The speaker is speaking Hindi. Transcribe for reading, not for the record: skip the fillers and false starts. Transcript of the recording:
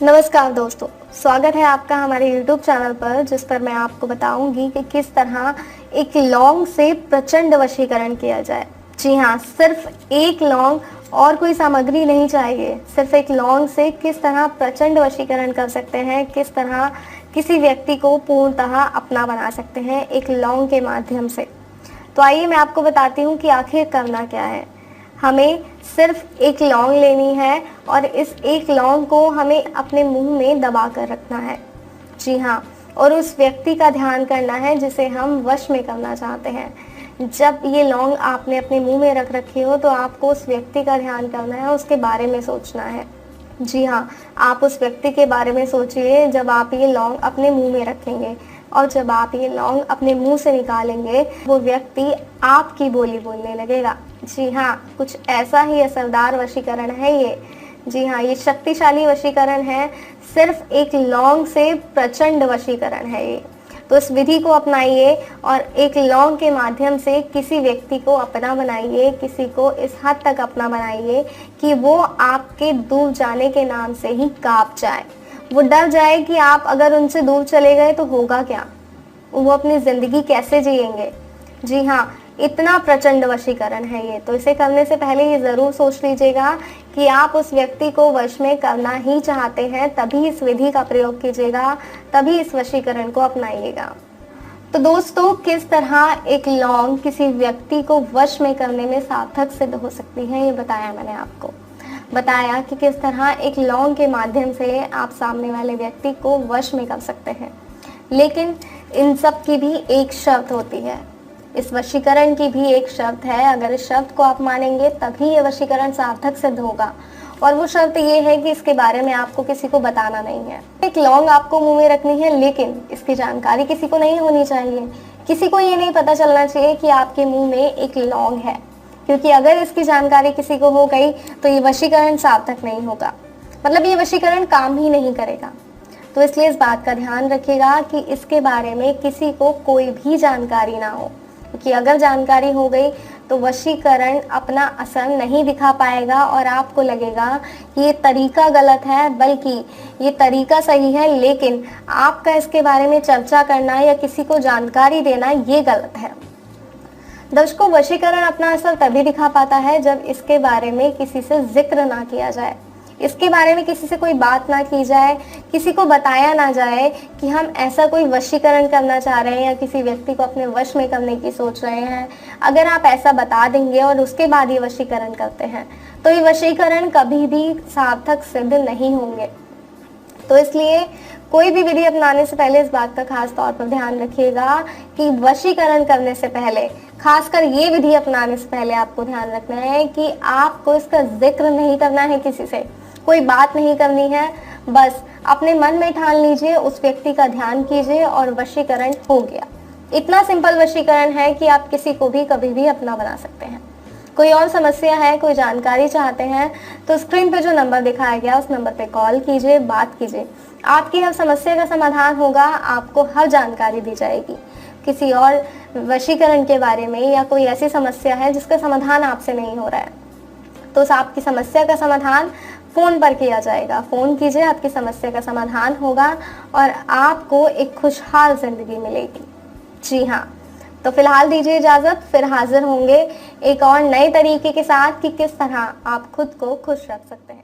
नमस्कार दोस्तों, स्वागत है आपका हमारे YouTube चैनल पर, जिस पर मैं आपको बताऊंगी कि किस तरह एक लौंग से प्रचंड वशीकरण किया जाए। जी हाँ, सिर्फ एक लौंग और कोई सामग्री नहीं चाहिए। सिर्फ एक लौंग से किस तरह प्रचंड वशीकरण कर सकते हैं, किस तरह किसी व्यक्ति को पूर्णतः अपना बना सकते हैं एक लौंग के माध्यम से। तो आइए मैं आपको बताती हूँ कि आखिर करना क्या है। हमें सिर्फ एक लौंग लेनी है और इस एक लौंग को हमें अपने मुंह में दबा कर रखना है। जी हाँ, और उस व्यक्ति का ध्यान करना है जिसे हम वश में करना चाहते हैं। जब ये लौंग आपने अपने मुंह में रख रखी हो तो आपको उस व्यक्ति का ध्यान करना है, उसके बारे में सोचना है। जी हाँ, आप उस व्यक्ति के बारे में सोचिए जब आप ये लौंग अपने मुंह में रखेंगे, और जब आप ये लौंग अपने मुंह से निकालेंगे वो व्यक्ति आपकी बोली बोलने लगेगा। जी हाँ, कुछ ऐसा ही असरदार वशीकरण है ये। जी हाँ, ये शक्तिशाली वशीकरण है। सिर्फ एक लौंग से प्रचंड वशीकरण है ये। तो इस विधि को अपनाइए और एक लौंग के माध्यम से किसी व्यक्ति को अपना बनाइए, किसी को इस हद तक अपना बनाइए कि वो आपके दूर जाने के नाम से ही कांप जाए। वो डर जाए कि आप अगर उनसे दूर चले गए तो होगा क्या, वो अपनी ज़िंदगी कैसे जिएंगे। जी हाँ, इतना प्रचंड वशीकरण है ये। तो इसे करने से पहले ये ज़रूर सोच लीजिएगा कि आप उस व्यक्ति को वश में करना ही चाहते हैं, तभी इस विधि का प्रयोग कीजिएगा, तभी इस वशीकरण को अपनाइएगा। तो दोस्तों, किस तरह एक लौंग किसी व्यक्ति को वश में करने में सार्थक सिद्ध हो सकती है, ये बताया मैंने आपको। बताया कि किस तरह एक लौंग के माध्यम से आप सामने वाले व्यक्ति को वश में कर सकते हैं। लेकिन इन सब की भी एक शर्त होती है, इस वशीकरण की भी एक शर्त है। अगर इस शर्त को आप मानेंगे तभी ये वशीकरण सार्थक सिद्ध होगा। और वो शर्त ये है कि इसके बारे में आपको किसी को बताना नहीं है। एक लौंग आपको मुंह में रखनी है, लेकिन इसकी जानकारी किसी को नहीं होनी चाहिए। किसी को ये नहीं पता चलना चाहिए कि आपके मुंह में एक लौंग है, क्योंकि अगर इसकी जानकारी किसी को हो गई तो ये वशीकरण सार्थक नहीं होगा, मतलब ये वशीकरण काम ही नहीं करेगा। तो इसलिए इस बात का ध्यान रखिएगा कि इसके बारे में किसी को कोई भी जानकारी ना हो, क्योंकि अगर जानकारी हो गई तो वशीकरण अपना असर नहीं दिखा पाएगा और आपको लगेगा कि ये तरीका गलत है, बल्कि ये तरीका सही है, लेकिन आपका इसके बारे में चर्चा करना या किसी को जानकारी देना ये गलत है। दर्शकों, वशीकरण अपना असर तभी दिखा पाता है जब इसके बारे में किसी से जिक्र ना किया जाए, इसके बारे में किसी से कोई बात ना की जाए, किसी को बताया ना जाए कि हम ऐसा कोई वशीकरण करना चाह रहे हैं या किसी व्यक्ति को अपने वश में करने की सोच रहे हैं। अगर आप ऐसा बता देंगे और उसके बाद ये वशीकरण करते हैं तो ये वशीकरण कभी भी सार्थक सिद्ध नहीं होंगे। तो इसलिए कोई भी विधि अपनाने से पहले इस बात का खास तौर पर ध्यान रखिएगा कि वशीकरण करने से पहले, खासकर ये विधि अपनाने से पहले आपको ध्यान रखना है कि आपको इसका जिक्र नहीं करना है, किसी से कोई बात नहीं करनी है। बस अपने मन में ठान लीजिए, उस व्यक्ति का ध्यान कीजिए और वशीकरण हो गया। इतना सिंपल वशीकरण है कि आप किसी को भी कभी भी अपना बना सकते हैं। कोई और समस्या है, कोई जानकारी चाहते हैं तो स्क्रीन पे जो नंबर दिखाया गया उस नंबर पे कॉल कीजिए, बात कीजिए। आपकी हर समस्या का समाधान होगा, आपको हर जानकारी दी जाएगी। किसी और वशीकरण के बारे में या कोई ऐसी समस्या है जिसका समाधान आपसे नहीं हो रहा है तो आपकी समस्या का समाधान फ़ोन पर किया जाएगा। फ़ोन कीजिए, आपकी समस्या का समाधान होगा और आपको एक खुशहाल ज़िंदगी मिलेगी। जी हाँ, तो फिलहाल दीजिए इजाज़त, फिर हाजिर होंगे एक और नए तरीके के साथ कि किस तरह आप खुद को खुश रख सकते हैं।